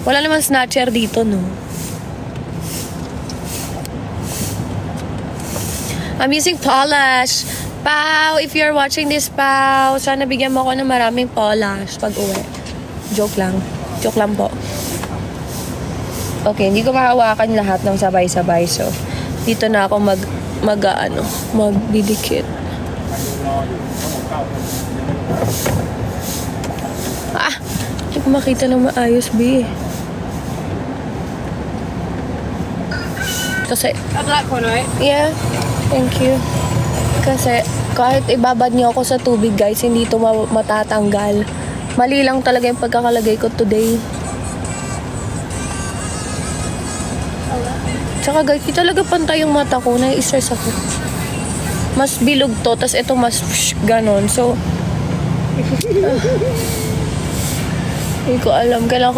Wala naman snatcher dito, no? I'm using polish. Pao, if you're watching this, Pao, sana bigyan mo ako ng maraming polish pag uwi. Joke lang. Joke lang po. Okay, hindi ko mahawakan lahat ng sabay-sabay. So, dito na ako magdidikit. Hindi ko makita ng maayos, B. Kasi, A black one, right? yeah, thank you. Kasi, kahit ibabad niyo ako sa tubig, guys, hindi ito matatanggal. Mali lang talaga yung pagkakalagay ko today. Tsaka, guys, talaga pantay yung mata ko. Nai-stress ako. Mas bilog to, tas ito mas ganon. So, hindi ko alam. Kailangan